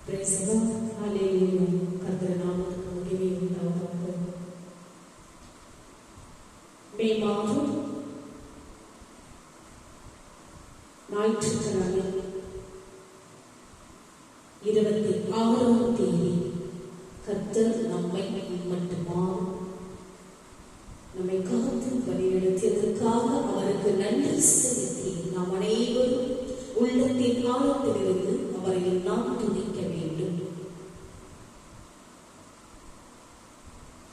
Praise the Lord. Hallelujah. கர்த்தர் நாமத்துக்கு மகிமை உண்டாவதாக. மே மாதம் ஞாயிற்றுக்கிழமை 26ஆம் தேதி கர்த்தர் நம்மை நம்மை காத்து வழிநடத்தியதற்காக அவருக்கு நன்றி செலுத்தி நாம் அனைவரும் உள்ளத்தின் ஆழத்திலிருந்து அவரை நாம் துதிக்க வேண்டும்.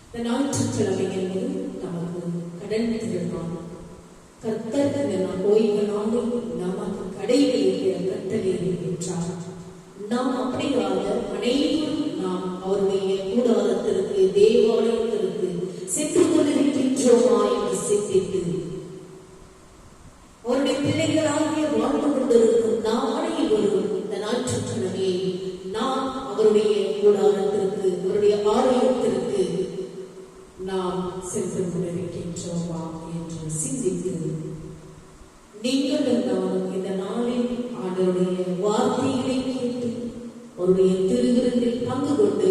இந்த ஞாயிற்றுக்கிழமை என்பது நமக்கு கடன் திருநாள். கர்த்தர் இந்த ஓய்வு நாளை நமக்கு கடைபிடிக்க கட்டளையிடுகின்றார். நாம் அப்படியாக அனைவரும் நாம் அவருடைய கூடாரத்திற்கு தேவாலயத்திற்கு சென்று கொண்டிருக்கின்றோமா என்று சிந்தித்து அவருடைய பிள்ளைகளாகிய வாழ்ந்து கொண்டிருக்கும் நாம் அனைவரும் இந்த ஞாயிற்றுக்கிழமையை நாம் அவருடைய கூடாரத்திற்கு அவருடைய ஆலயத்திற்கு நாம் சென்று கொண்டிருக்கின்றோமா என்று சிந்தித்து நீங்கள் நானும் இந்த நாளில் ஆண்டவருடைய வார்த்தைகளை கேட்டு அவருடைய திருவிருந்தில் பங்கு கொண்டு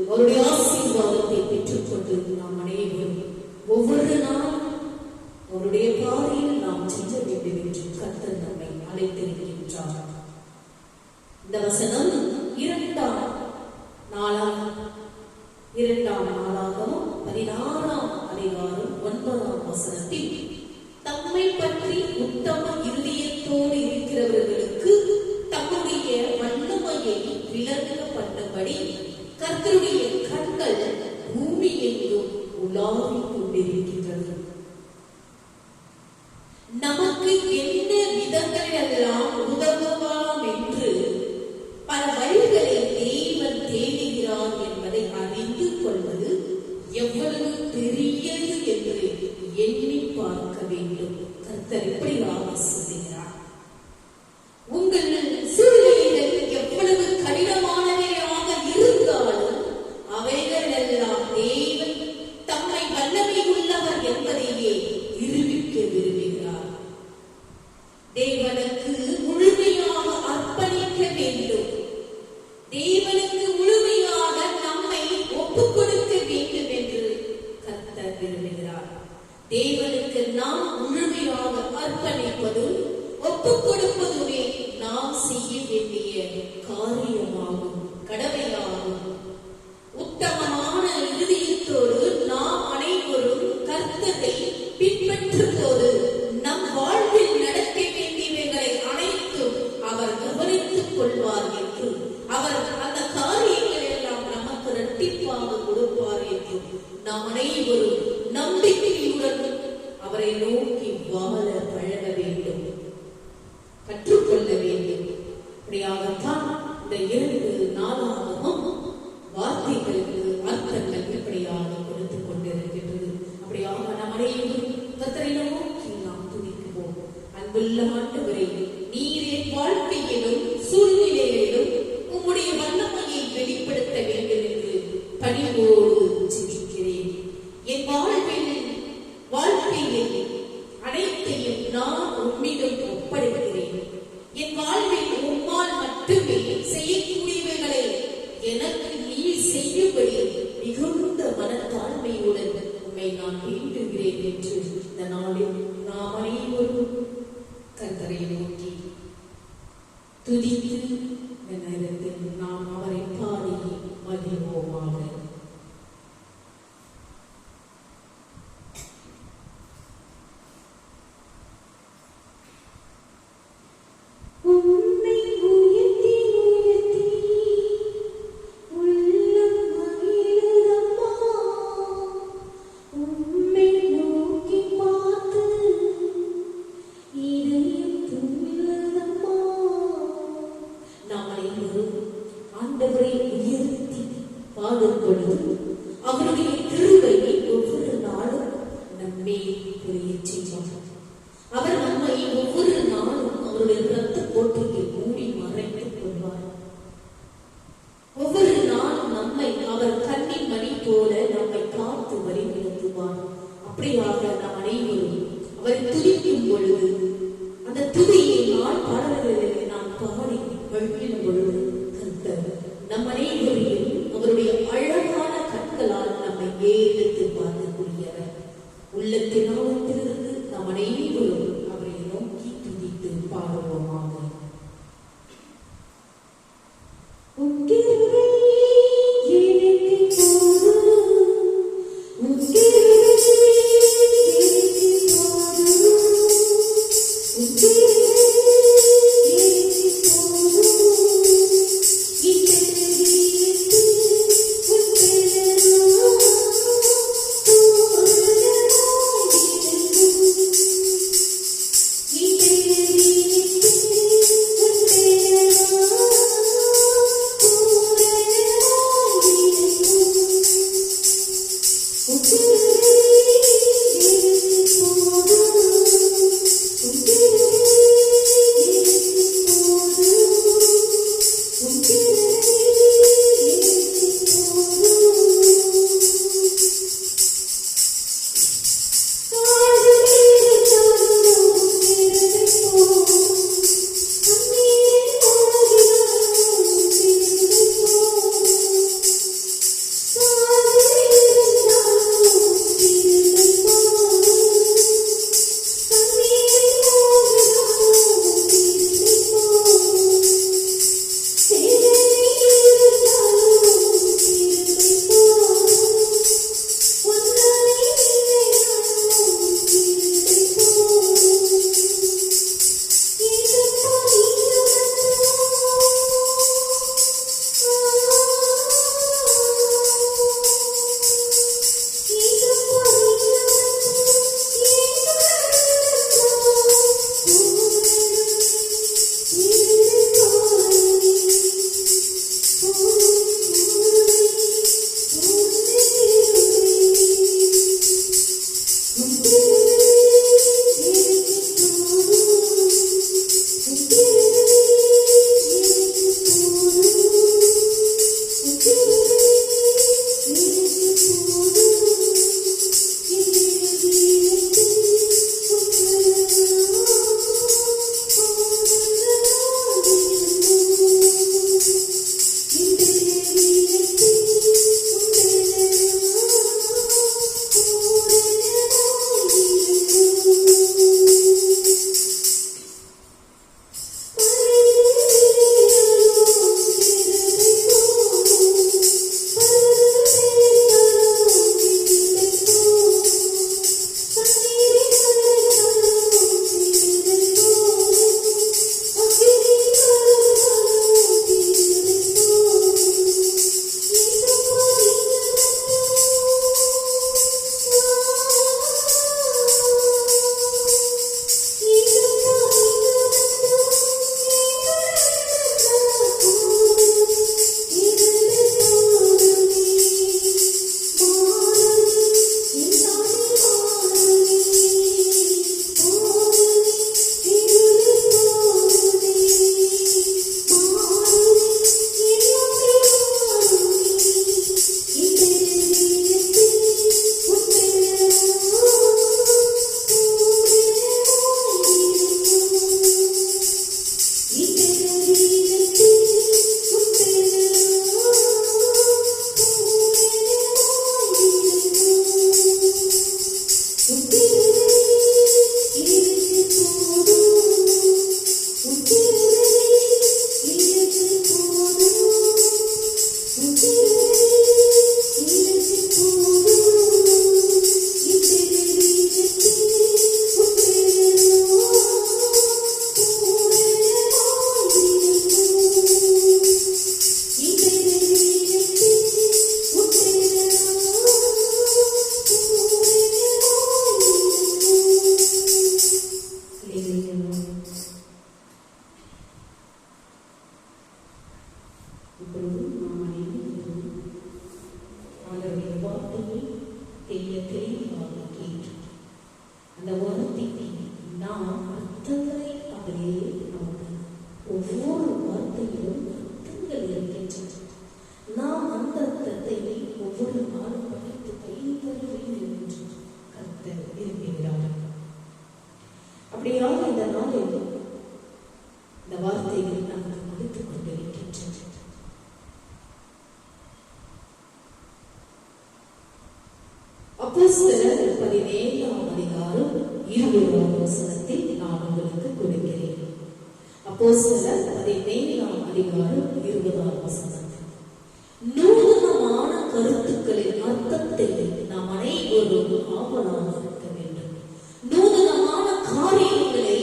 அவருடைய ஆசீர்வாதத்தை பெற்றுக்கொண்டு நாம் அனைவரும் ஒவ்வொரு நாளும் அவருடைய பாதையில் நாம் செல்ல வேண்டும் என்று கர்த்தர் நம்மை அழைத்திருக்கின்றார். இந்த வசனம் 2ஆம் நாளாகவும் 16ஆம் அதிகாரம் 9ஆம் வசனத்தில் தம்மை பற்றி உத்தம இருதயத்தோடு இருக்கிறவர்களுக்கு தம்முடைய வல்லமையை விளங்க பண்ணும்படி கர்த்தருடைய கண்கள் பூமி எங்கும் உலாவிக் கொண்டிருக்கின்றது. நமக்கு என்ன விதங்கள் எல்லாம் உதவலாம் என்று பல வழிகளை தேவன் தேடுகிறார் என்பதை அறிந்து கொள்வது எவ்வளவு பெரியது என்று எண்ணி பார்க்க வேண்டும். கர்த்தர் இப்படியாக சொல்லுகிறார், உங்கள் சூழ்நிலைகள் எவ்வளவு கடினமானவையாக இருந்தாலும் அவைகள் எல்லாம் தேவன் தம்மை வல்லமை உள்ளவர் என்பதையே நிரூபிக்க விரும்புகிறார். தேவனுக்கு முழுமையாக அர்ப்பணிக்க வேண்டும். தேவனுக்கு முழுமையாக நம்மை ஒப்புக் கொடுக்க வேண்டும் என்று கர்த்தர் விரும்புகிறார். தேவனுக்கு நாம் முழுமையாக அர்ப்பணிப்பதும் ஒப்புக் கொடுப்பதுமே நாம் செய்ய வேண்டிய காரியமாகும், கடமையாகும். உத்தமமான இருதயத்தோடு நாம் அனைவரும் கர்த்தரை பின்பற்றும் போது நம் வாழ்வில் நடக்க வேண்டியவைகளை அனைத்தும் அவர் கவனித்துக் கொள்வார் என்று, அவர் அந்த காரியங்களை எல்லாம் நமக்கு இரட்டிப்பாக கொடுப்பார் என்று நாம் அனைவரும் நம்பிக்கையுடன் அவரை நோக்கி வாழ பழக வேண்டும், கற்றுக்கொள்ள வேண்டும். அப்படியாகத்தான் இந்த 2 நாளாகவும் வார்த்தைகளுக்கு அர்த்தங்கள் இப்படியாக கொடுத்துக் கொண்டிருக்கின்றது. அப்படியாக நாம் அனைவரும் கர்த்தரை நோக்கி நாம் துதிக்குவோம். அன்புள்ள ஆண்டவரே, நீர் என் வாழ்க்கையிலும் சூழ்நிலையிலும் உம்முடைய வல்லமையை வெளிப்படுத்த வேண்டும் என்று பணிவோடு ஜெபிக்கிறேன். என் வாழ்க்கையில் அனைத்தையும் நான் உம்மிடம் ஒப்படைக்கிறேன். என் வாழ்வில் உம்மால் மட்டுமே செய்யக்கூடியவைகளை எனக்கு நீர் செய்யும்படி மிகுந்த மனத்தாழ்மையுடன் உம்மை நான் வேண்டுகிறேன் என்று இந்த நாளில் நாம் அனைவரும் கர்த்தரை நோக்கி துதித்து இந்த நேரத்தில் நாம் அவரை பாடி மகிழ்வோமாக. அவருடைய கிருபையை ஒவ்வொரு நாளும் நம்மை புரியச் செய்வார். அவர் நம்மை ஒவ்வொரு நாளும் அவருடைய இரத்த கோட்டையில் மூடி மறைத்துக் கொள்வார். ஒவ்வொரு நாளும் நம்மை அவர் கண்ணின் மணி போல நம்மை காத்து வழிநடத்துவார். அப்படியாக நாம் அனைவரும் அவரை துதிக்கும் பொழுது அந்த துதியை பாடல்களை நாம் பாடி வழியிடும் பொழுது கர்த்தர் அப்போஸ்தலர் 17ஆம் அதிகாரம் 20ஆம் வசனத்தில் நான் உங்களுக்கு கொடுக்கிறேன். அப்போஸ்தலர் 17:20. நூதனமான கருத்துக்களின் அர்த்தத்தை நாம் அனைவரும் ஆவலாக இருக்க வேண்டும். நூதனமான காரியங்களை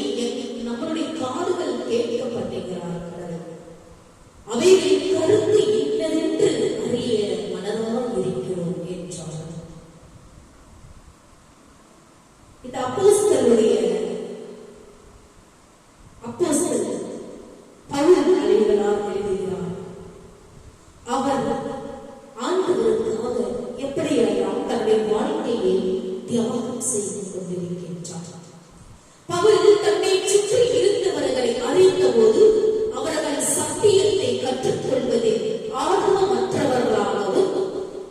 நம்மளுடைய காதுகள் கேட்கப்பட்டிருக்கிறார்கள். அவைகளின் கருத்து என்னவென்று அறிய மனதாக இருக்கிறோம் என்றார். இந்த அப்போஸ்தலருடைய பவுல் அலைகளால் எழுதுகிறார். அவர் ஆண்டவருக்காக எப்படியெல்லாம் தன்னுடைய வாழ்க்கையை தியாகம் செய்து கொண்டிருக்கின்றார். பவுல் தன்னை சுற்றி இருந்தவர்களை அறிந்த போது அவர்கள் சத்தியத்தை கற்றுக்கொள்வதில் ஆர்வமற்றவர்களாகவும்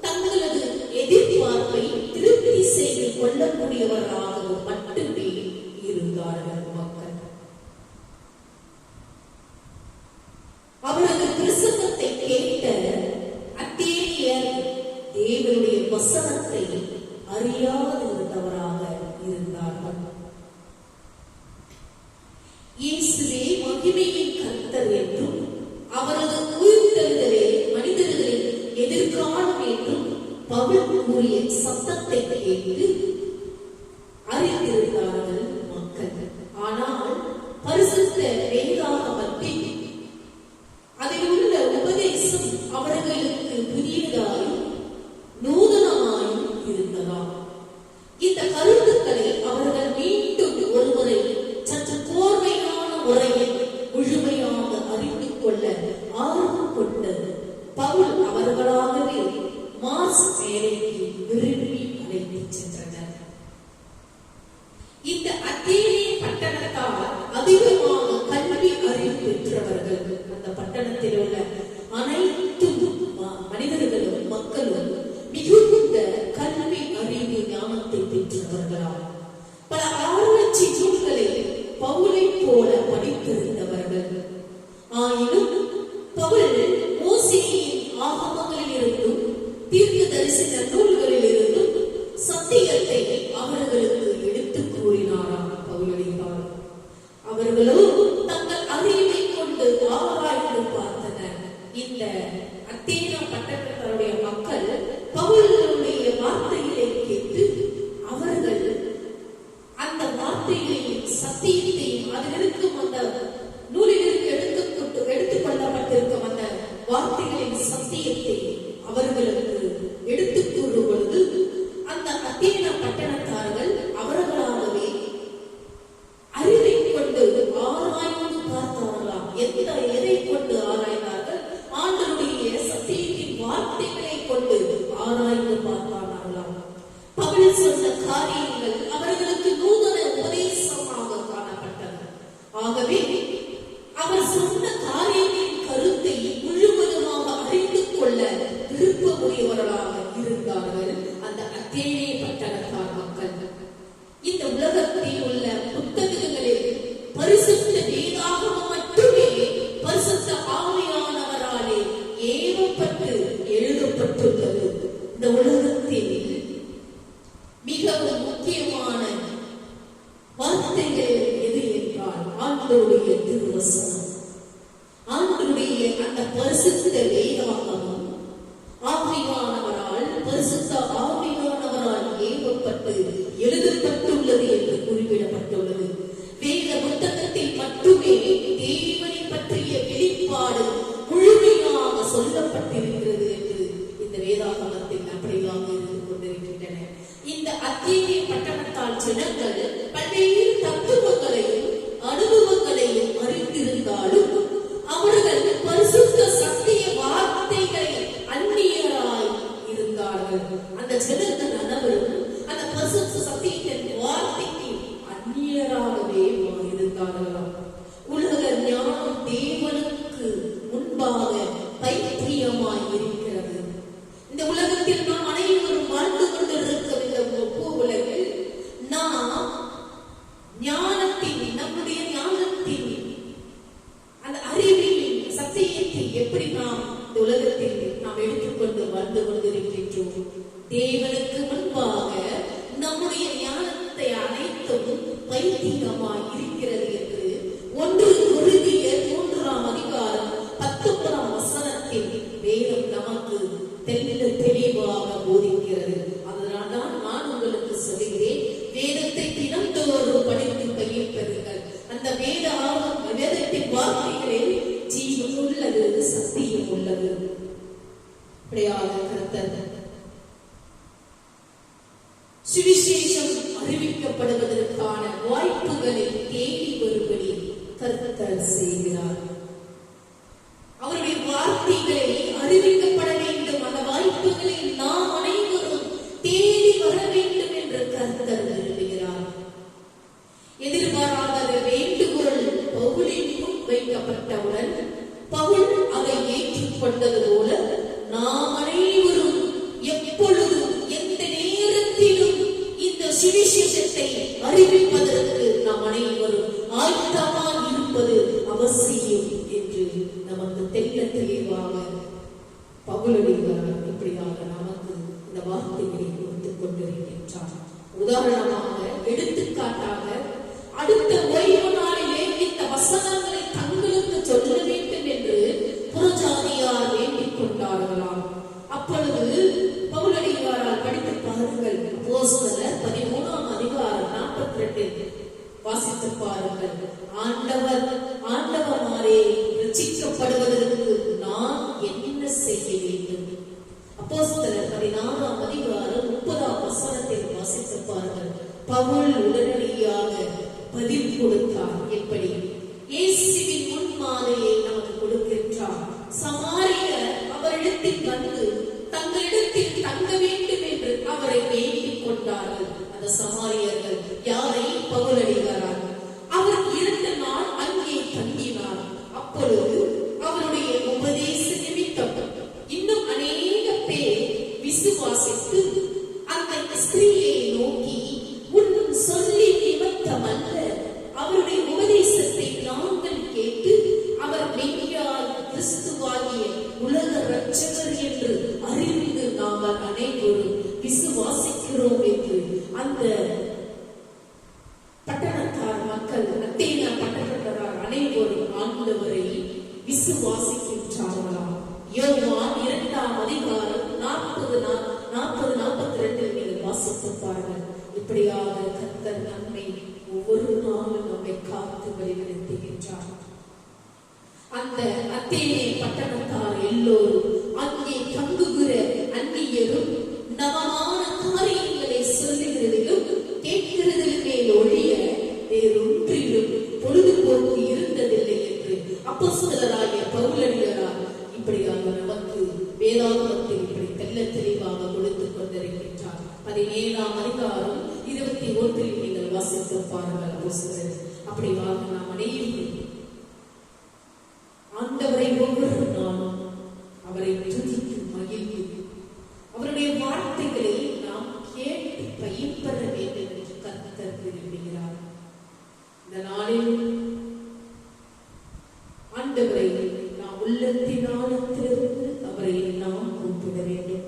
தங்களது எதிர்பார்ப்பை திருப்தி செய்து கொள்ளக்கூடியவர்களாகவும் மட்டுமே இருந்தார்கள். மக்கள் அவரது பிரசங்கத்தை கேட்ட அத்தேனியர் தேவனுடைய வசனத்தை அறியாதிருந்தவராக இருந்தார்கள். இயேசுவே மகிமையின் கர்த்தர் என்றும் அவரது உயிர்த்தெழுதலே மனிதர்களின் எதிர்காலம் என்றும் பவுல் கூறிய சத்தத்தை கேட்டு அறிந்திருந்தார்கள் மக்கள். ஆனால் பரிசுத்த வேதாகமத்தில் அதில் உள்ள உபதேசம் அவர்களுக்கு புதியதாயும் நூதனமாயும் இருந்ததாம். இந்த கருத்துக்களை அவர்கள் மீண்டும் ஒருமுறை சற்று கோர்வையான முறையில் முழுமையாக அறிந்து கொள்ள ஆர்வம் கொண்டது. பவுல் அவர்களாகவே மாஸ் மேடைக்கு விரும்பி அழைத்துச் சென்றனர். இந்த அத்தேனே பட்டணத்தால் அதிகமாக கல்வி அறிவு பெற்றவர்கள். அந்த பட்டணத்தில் உள்ள அனைத்து மனிதர்களும் மக்களும் மிகுந்த கல்வி அறிவு ஞானத்தை பெற்றவர்களால் பல ஆராய்ச்சி நூல்களை பவுலை போல படித்திருந்தவர்கள். ஆயினும் பவுல் மோசேயின் ஆகமங்களில் இருந்தும் தீர்க்க தரிசன நூல்களில் இருந்தும் சத்தியத்தை அவர்களுக்கு எடுத்துக் கூறினாராம். பவுலடியார் அவர்களோ தங்கள் அறிவை கொண்டு ஆராய்ந்து பார்த்தனர். இந்த அத்தேனா பட்டணத்தாருடைய மக்கள் பவுலுடைய வார்த்தைகளை கேட்டு அவர்கள் அந்த வார்த்தைகளையும் சத்தியத்தையும் அதில் இருக்கும் அந்த நூலிலிருந்து எடுத்துக் கொள்ளப்பட்டிருக்கும் அந்த வார்த்தைகளின் சத்தியத்தை அவர்களுக்கு எடுத்துக் கூறும் பொழுது அந்த அத்தேனா பட்டணத்தார்கள் அவர்களாகவே அறிவை கொண்டு ஆராய்ந்து பார்த்தார்களாம். எதை கொண்டு ஆராய்ந்தார்கள்? ஆண்டவருடைய சத்தியத்தின் வார்த்தைகளை கொண்டு ஆராய்ந்து பார்த்தார்களாம். பவுல் சொன்ன காரியங்கள் அவர்களுக்கு நூதன உபதேசமாக காணப்பட்டன. ஆகவே அவர் சொன்ன காரியங்களின் கருத்தை முழுவதுமாக அறிந்து கொள்ள விருப்பமுடையவர்களாக இருந்தார்கள் அந்த அத்தேனே பட்டணத்தார் மக்கள். இந்த உலகத்தில் உள்ள புத்தகங்களில் பரிசுத்த வேதாகமம் மட்டுமே பரிசுத்த ஆவியானவராலே ஏவப்பட்டு எழுதப்பட்டுள்ளது. இந்த உலகத்தில் மிகவும் முக்கியமான வார்த்தைகள் எது என்றால் ஆண்டவருடைய திருவசனம். ஆண்டவருடைய அந்த பரிசுத்த வேதாகமம் ஆவியானவரால் பரிசுத்த ஆவியானவரால் ஏவப்பட்டு எழுதப்பட்டுள்ளது என்று குறிப்பிடப்பட்டுள்ளது. வேத புத்தகத்தில் மட்டுமே தேவனை பற்றிய வெளிப்பாடு முழுமையாக சொல்லப்பட்டிருக்கிறது என்று இந்த வேதாகமத்தில் அப்படியாக இருந்து கொண்டிருக்கின்றன. இந்த அத்தேனே பட்டணத்தால் ஜனங்கள் பல்வேறு தத்துவங்களையும் அனுபவங்களையும் அறிந்திருந்தாலும் அவர்கள் பரிசுத்த சத்திய வார்த்தைகளை அந்நியராய் இருந்தார்கள். அந்த ஜனங்கள் அனைவரும் அந்த பரிசுத்த சத்தியத்தின் வார்த்தைக்கு அந்நியராகவே இருந்தார்களாம். உலக ஞானம் தேவனுக்கு முன்பாக பைத்தியமாய் இருக்கிறது. இந்த உலகத்தில் நாம் அனைவரும் வாழ்ந்து கொண்டிருக்கும் இந்த உலகில் நாம் ஞானத்தின் நம்முடைய ஞானத்தின் அந்த அறிவின் சத்தியத்தை எப்படி நாம் இந்த உலகத்தில் நாம் எடுத்துக்கொண்டு வாழ்ந்து கொண்டிருக்கின்றோம். தேவனுக்கு முன்பாக நம்முடைய ஞானத்தை அனைத்தும் பைத்தியமாய் இருக்கிறது என்று 1 கொரிந்தியர் தெளிவாக போதிக்கிறது. அதனால்தான் நான் உங்களுக்கு சொல்கிறேன், வேதத்தை தினந்தோறும் படித்து பயிர்ப்பீர்கள். அந்த வேதத்தின் வார்த்தைகளில் ஜீவன் உள்ளது, சத்தியம் உள்ளது. சுவிசேஷம் அறிவிக்கப்படுவதற்கான வாய்ப்புகளை தேடி வரும்படி கர்த்தர் செய்கிறார். அவருடைய வார்த்தைகளை அறிவிக்கப்பட வேண்டும். அந்த வாய்ப்புகளை நாம் அனைவரும் தேடி வர வேண்டும் என்று கர்த்தர் விரும்புகிறார். எதிர்பாராத வேண்டுகோள் பவுலின் முன் வைக்கப்பட்டவுடன் பவுல் அதை ஏற்றுக்கொண்டது போல நாம் அனைவரும் எப்பொழுதும் எந்த நேரத்திலும் இந்த சுவிசேஷத்தை அறிவிப்பதற்கு நாம் அனைவரும் ஆயத்தமாக இருப்பது அவசியம் என்று நமக்கு தெளிவாக பவுலடிகளார் இப்படியாக நமக்கு இந்த வார்த்தைகளை கொடுத்துக் கொண்டிருக்கின்றார். உதாரணமாக, எடுத்துக்காட்டாக, அடுத்த ஓய்வு நாளிலே இந்த வசனங்களை தங்களுக்கு சொல்ல வேண்டும் என்று புறஜாதியார் வேண்டிக் கொண்டார்களாம். அப்பொழுது பவுலடிகளாரால் படித்து பாருங்கள். அப்போஸ்தலர் 13ஆம் அதிகாரம் 42 வாசித்து பாருங்கள். ஆண்டவரே ரட்சிக்கப்படுவதற்கு நான் என்ன செய்ய வேண்டும்? அப்போஸ்தலர் 14ஆம் அதிகாரம் 30ஆம் வசனத்தில் வாசித்து பாருங்கள். பவுல் உடனடியாக பதில் கொடுத்தார். எப்படி? இயேசுவின் முன்மாதிரியை நமக்கு கொடுக்கின்றார். சமாரியர் அவரிடத்தில் வந்து தங்களிடத்தில் தங்க வேண்டும் என்று அவரை வேண்டிக் கொண்டார்கள். அந்த சமாரியர்கள் யாரை? பவுலடிகளார். அவர் 2 நாள் அங்கே தங்கினார். அப்பொழுது அவருடைய உபதேச நிமித்தம் இன்னும் அநேக பேர் விசுவாசித்து அந்த ஸ்திரீயை நோக்கி, உன் சொல்லி நிமித்தம் அல்ல, அவருடைய உபதேசத்தை நாங்கள் கேட்டு அவர் மெய்யாய் கிறிஸ்துவாகிய உலக இரட்சகர் என்று அறிந்து நாங்கள் அனைவரும் விசுவாசிக்கிறோம் என்று அந்த பட்டணத்தார் மக்கள், அத்தேனா பட்டணத்தார் அனைவரும் ஆண்டவரை விசுவாசிக்கின்றார்களாம். யோவான் 2ஆம் அதிகாரம் 40-42 நீங்கள் வாசித்து பாருங்கள். இப்படியாக கர்த்தர் நம்மை ஒவ்வொரு நாளும் நம்மை காத்து வழிநடத்துகின்றார். அந்த அத்தேனே பட்டணத்தார் எல்லோரும் அங்கே தங்குகிற அந்நியரும் நவமான காரியங்களை சொல்லுகிறதிலும் கேட்கிறதிலுமே ஒழிய வேறொன்றிலும் பொழுதுபோக்கு இருந்ததில்லை என்று அப்போஸ்தலராகிய பவுலடிகளார் இப்படியாக நமக்கு வேதாகமத்தில் இப்படி தெளிவாக கொடுத்துக் கொண்டிருக்கின்றார். 17ஆம் அதிகாரம் 21 நீங்கள் வாசித்து பாருங்கள். அப்போஸ்தலர் அப்படியாக நாம் அனைவரும் ஆண்டவரை ஒவ்வொரு நாளும் அவரை துதித்து மகிழ்ந்து அவருடைய வார்த்தைகளை நாம் கேட்டு பயிர்பெற வேண்டும் என்று கர்த்தர் விரும்புகிறார். இந்த நாளில் ஆண்டவரை நாம் உள்ளத்தின் ஆழத்திலிருந்து அவரை நாம் கூப்பிட வேண்டும்.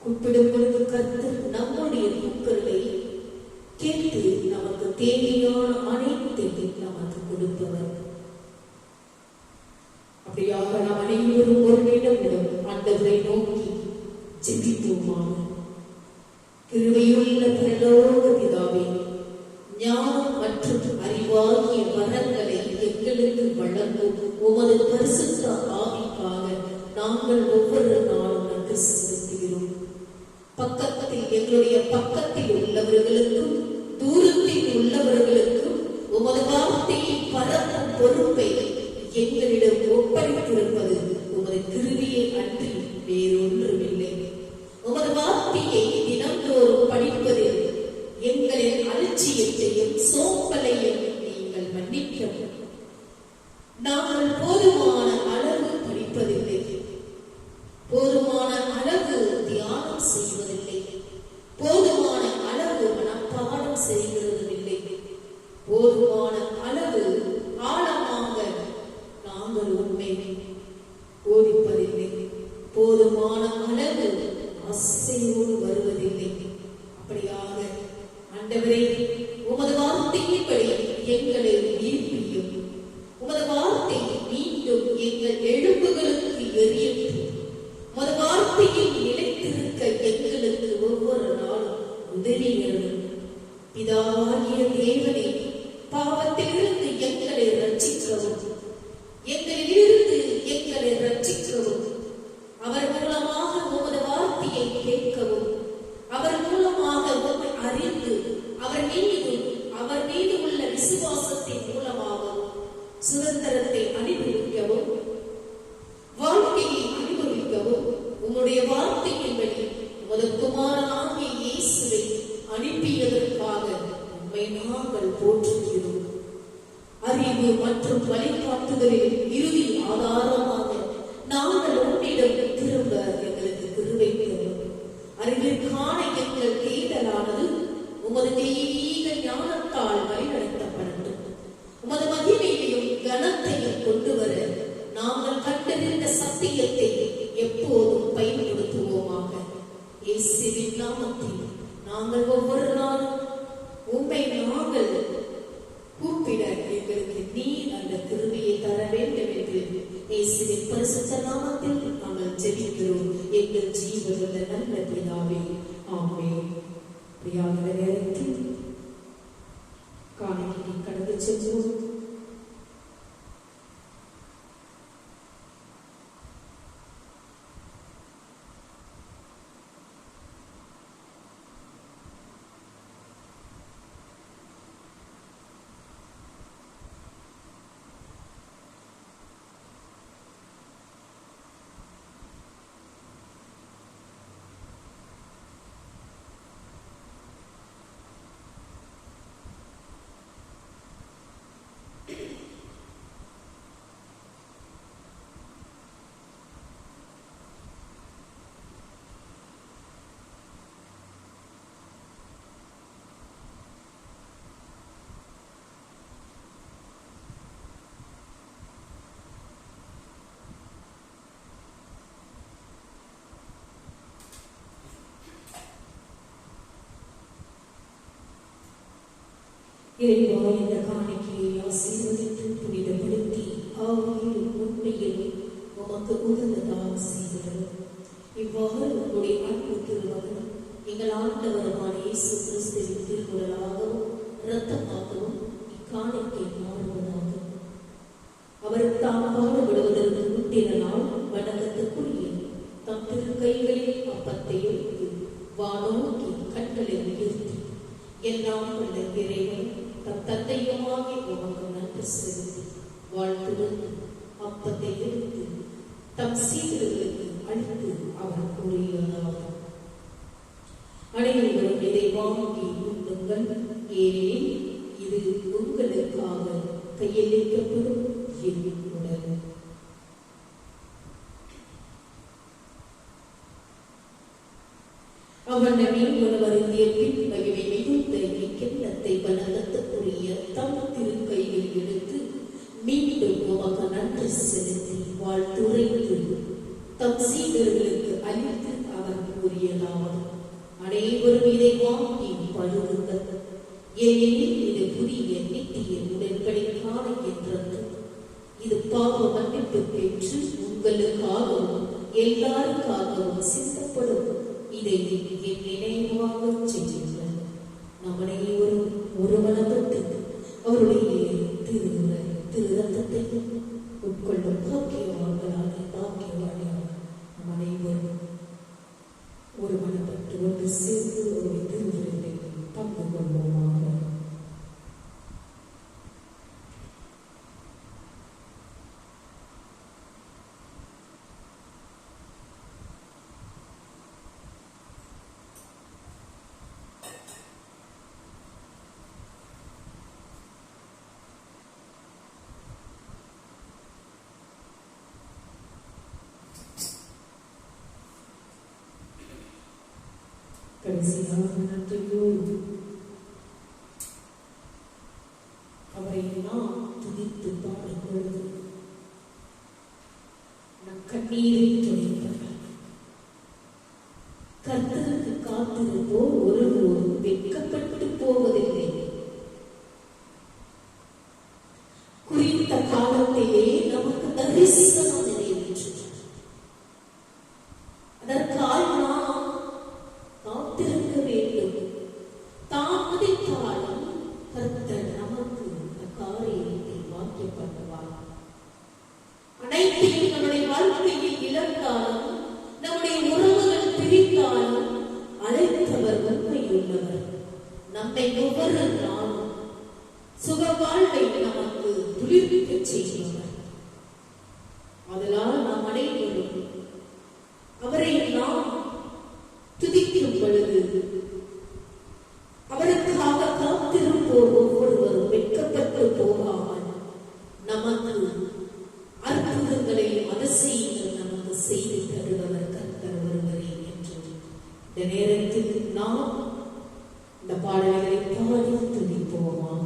கூப்பிடும் பொழுது கர்த்தர் நம்முடைய கூக்குரலை கேட்டு நமக்கு தேவையான அனைத்தையும் நமக்கு கொடுப்பவர். அப்படியாக நாம் அனைவரும் ஒரு நிமிடம் ஆண்டவரை நோக்கி ஜெபிப்போமாக. கிருபையுள்ள பரலோக பிதாவே, ஞானம் மற்றும் அறிவாகிய வரங்களை எங்களுக்கு வழங்கும் உமது பரிசுத்த ஆவிக்காக நாங்கள் ஒவ்வொரு நாளும் நன்றி செலுத்துகிறோம். எங்களுடைய பக்கத்தில் உள்ளவர்களுக்கும் தூரத்தில் உள்ளவர்களுக்கும் உமது வார்த்தையை பரப்பும் பொறுப்பை எங்களிடம் ஒப்படைத்திருப்பது உமது கிருபையை அன்றி வேறொன்றுமில்லை. உமது வார்த்தையை தினந்தோறும் படிப்பதில் எங்களின் அலட்சியத்தையும் சோம்பலையும் நீங்கள் மன்னிக்கவும். நாங்கள் போதுமான அளவு படிப்பதில்லை, போதுமான அளவு தியானம் செய்வதில்லை, போதுமான அளவு மனப்பாடம் செய்கிறதில்லை, போதுமான அளவு ஆழமாக நாங்கள் உண்மை போதிப்பதில்லை, போதுமான அளவு ஆசையோடு வருவதில்லை. அப்படியாக ஆண்டவரே, உமது வார்த்தையின்படி எங்களை ஈர்ப்பியும் உமது வார்த்தை மீண்டும் எங்கள் எழுப்புகளுக்கு எரியட்டும். உமது வார்த்தையின் பிதாவாகிய தேவனே, பாவத்திலிருந்து எங்களை ரட்சிக்கவும், எங்களிலிருந்து எங்களை ரட்சிக்கவும், அவர் மூலமாக உமது வார்த்தையை கேட்கவும், அவர் மூலமாக உம்மை அறிந்து அவர் மீது உள்ள விசுவாசத்தின் மூலமாகவும் சுதந்திரத்தை அனுபவிக்கவும், வாழ்க்கையை அனுபவிக்கவும் உம்முடைய வார்த்தையின்படி உமது குமாரனாகிய இயேசுவை அனுப்பியதற்காக உம்மை நாங்கள் போற்றுகிறோம். அறிவு மற்றும் வழிகாட்டுதலில் இறுதி ஆதாரமாக நாங்கள் உம்மிடம் திரும்ப எங்களுக்கு கிருபை தரும். அறிவிற்கான எங்கள் தேடலானது உமது தெய்வீக ஞானத்தால் வழிநடத்தப்படட்டும். உமது மகிமையையும் கனத்தையும் கொண்டு வர நாங்கள் கண்டறிந்த சத்தியத்தை எப்போதும் பயன்படுத்துவோமாக. இயேசுவின் நாமத்தில் நாங்கள் ஒவ்வொரு நாளும் உம்மை நாங்கள் கூப்பிட எங்களுக்கு நீர் அந்த கிருபையை தர வேண்டும் என்று இயேசுவின் பரிசுத்த நாமத்தில் நாங்கள் ஜெபிக்கிறோம். எங்கள் ஜீவனுள்ள நல்ல பிதாவே, ஆமென். பிரியான நேரத்தில் காணிக்கை கடந்து செல்வோம். இறைவா, இந்த காணிக்கையை ஆசீர்வதித்து புனிதப்படுத்தி ஆவியிலும் உண்மையிலும் உமக்கு உகந்ததாக செய்கிறது. இவ்வாறு உங்களுடைய அன்பு திருமகன் எங்கள் ஆண்டவருமான இயேசு கிறிஸ்துவின் திருக்குறளாகவும் இரத்தமாகவும் இக்காணிக்கை மாறுவதாக. அவர் தாம் பாடுபடுவதற்கு முந்தின நாள் வணக்கத்துக்குரிய தம் திரு கைகளில் அப்பத்தை எடுத்து வானோக்கி கண்களை உயர்த்தி எல்லாம் உள்ள இறைவன் தம் தந்தையுமாகி உமக்கு நன்றி செலுத்தி வாழ்த்துவது அப்பத்தை எடுத்து தம் சீடர்களுக்கு அளித்து அவர் கூறியதாகும். அனைவரும் இதை வாங்கி உண்ணுங்கள், ஏனெனில் இது உங்களுக்காக கையளிக்கப்படும் என் உடல். அவனமே உணவருந்திய பின் மகிமை மிகுந்த கிண்ணத்தை வணக்கத்துக்குரிய தம் திருக்கையில் எடுத்து மீண்டும் உமக்கு நன்றி செலுத்தி வாழ்த்துரைத்து தம் சீடர்களுக்கு அளித்து அவர் கூறியதாவது: அனைவரும் இதை வாங்கி பழுகுங்கள், ஏனெனில் இது புதிய நித்திய உடன்படிக்கைக்கான என்றது. இது பாவ மன்னிப்பு பெற்று உங்களுக்காகவும் எல்லாருக்காகவும் சிந்தப்படும். இதை என் நினைவாக செய்யுங்கள். நம் அனைவரும் ஒருமனப்பட்டு அவருடைய திரு ரத்தத்தை உட்கொள்ளும் பாக்கியவான்களாக பாக்கியவானியாக நம் அனைவரும் ஒருமனப்பட்டு ஒன்று சேர்ந்து அவருடைய திருவிழத்தை பங்கு கொள்வோமாக. கடைசியாக நன்றியோடு அவரை நாம் துதித்து பாடும் பொழுது நம் கண்ணீரை துடைப்பவர். கர்த்தருக்கு காத்திருப்போர் ஒருபோதும் வெட்கப்பட்டு போவதில்லை. குறித்த காலத்திலே நமக்கு தரிசனம் நிறைவேற்று. அதற்காக நாம் காத்திருக்க வேண்டும். தாமதித்தால் இந்த நேரத்தில் நாம் இந்த பாடல்களை பாடி துதிப்போமாக.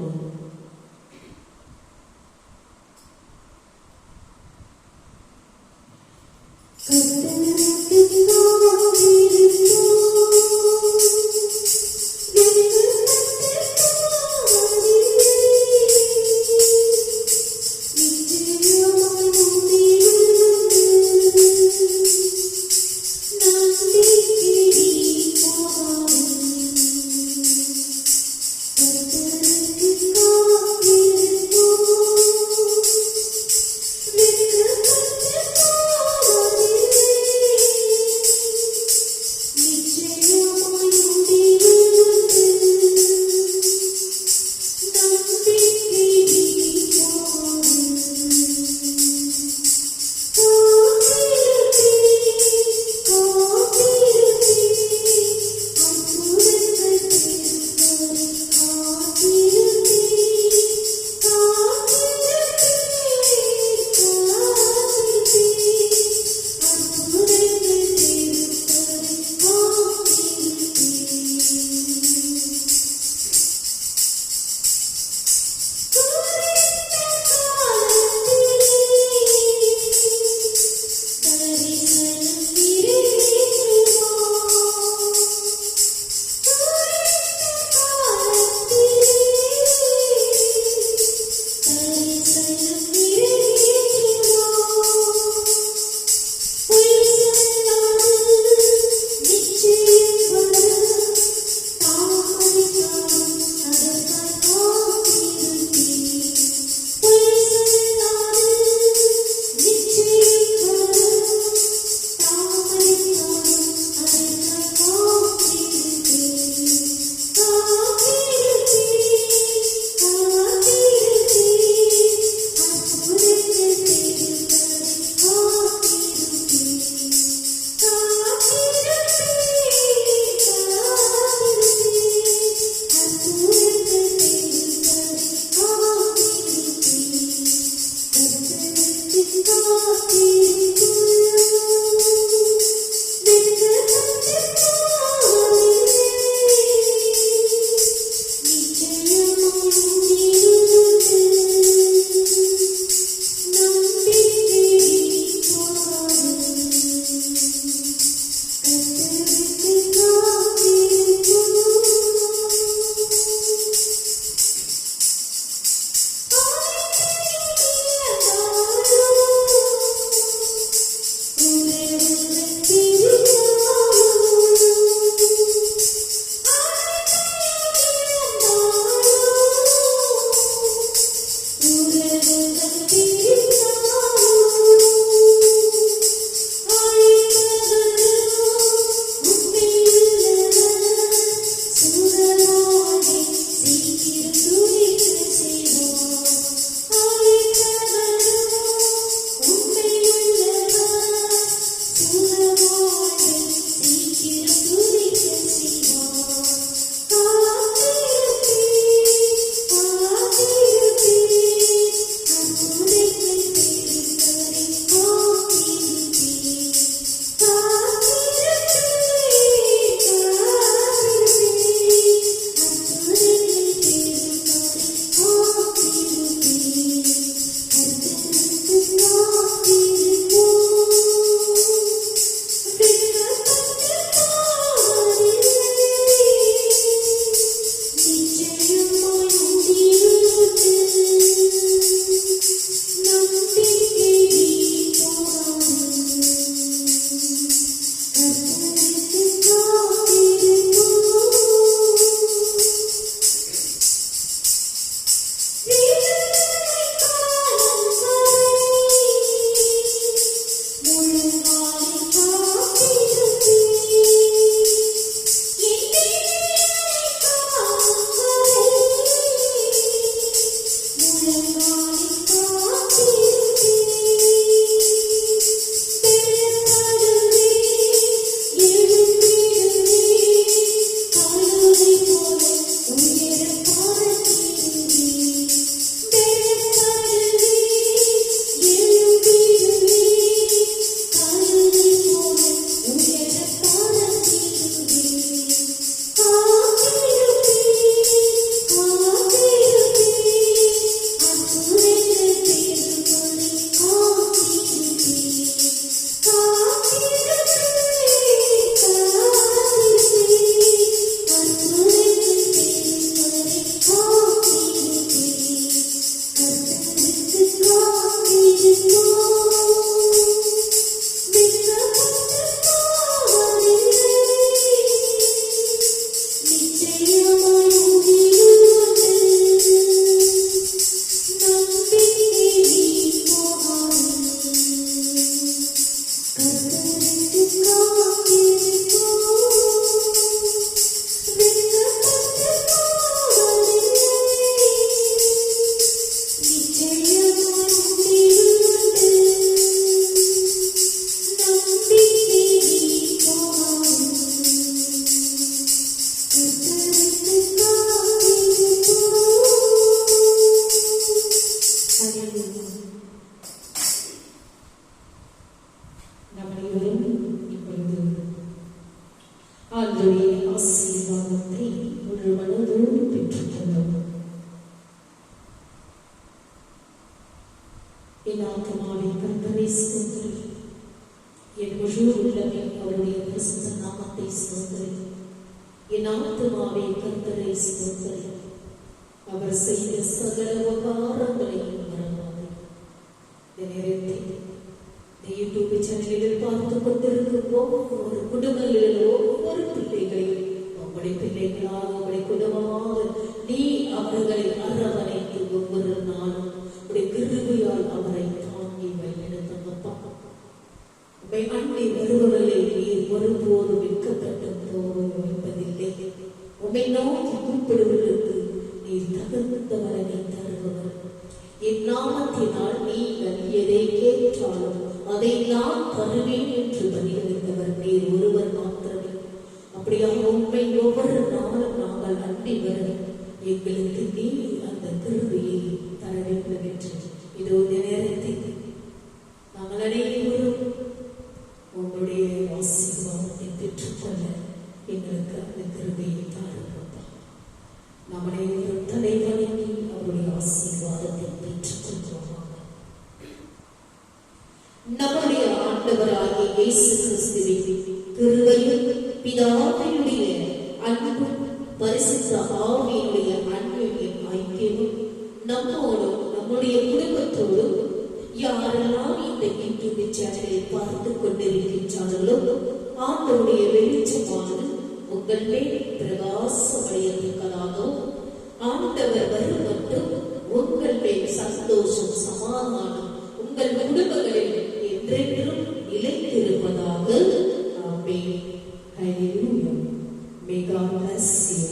என் ஆத்துமாவே கர்த்தரை ஸ்தோத்திரி, என் முழு உள்ளமே அவருடைய பரிசுத்த நாமத்தை ஸ்தோத்திரி. என் ஆத்துமாவே கர்த்தரை ஸ்தோத்திரி, அவர் செய்த சகல உபகாரங்களையும் மறவாதே. இந்த நேரத்தில் யூடியூப் சேனலில் பார்த்து கொண்டிருக்கும் ஒவ்வொரு குடும்பங்களில் ஒவ்வொரு பிள்ளைகளையும் உங்களுடைய பிள்ளைகளாக உங்களுடைய குடும்பமாக நீ அவர்களை அரவணைத்து ஒவ்வொரு நாளும் உடைய கிருபையால் அவரை தாங்கி வழிநடத்துங்கப்பா. உம்மை அண்டி வருபவர்களை நீர் ஒருபோது வெட்கப்பட்டு வைப்பதில்லை. உம்மை நோக்கி கூப்பிடுவதற்கு நீர் தகுந்த வரனை தருபவர். என் நாமத்தினால் நீங்கள் எதை கேட்டாலும் அதை நான் தருவேன் என்று பதிலளித்தவர் நீர் ஒருவர் மாத்திரமே. அப்படியாக உண்மை ஒவ்வொரு நாளும் நாங்கள் அண்டி வர எங்களுக்கு நீ அந்த கிருபையை தர வேண்டும் என்று இதோ இந்த நேரத்தில் நாங்கள் அனைவரும் உங்களுடைய ஆசீர்வாதத்தை பெற்றுக்கொள்ள எங்களுக்கு அந்த கிருபையை தாருங்கப்பா. நாம் அனைவரும் தலைவணங்கி அவருடைய ஆசீர்வாதத்தை பெற்றுக்கொள்வோமாக. நம்முடைய ஆண்டவராகிய இயேசு கிறிஸ்துவின் கிருபையும் பிதாவினுடைய அன்பும் பரிசுத்த ஆவியினுடைய அன்பின் ஐக்கியமும் நம்மோடும் நம்முடைய குடும்பத்தோடும் யாரெல்லாம் இந்த யூடியூப் சேனலை பார்த்து கொண்டிருக்கின்றார்களோ ஆண்டவருடைய வெளிச்சமானது உங்கள் மேல் பிரகாசமடையத்தக்கதாகவும் ஆண்டவர் வரும் மட்டும் உங்கள் மேல் சந்தோஷம் சமாதானம் உங்கள் குடும்பங்களில் என்றென்றும் நிலைத்திருப்பதாக. ஆமென். Hallelujah. May God bless you.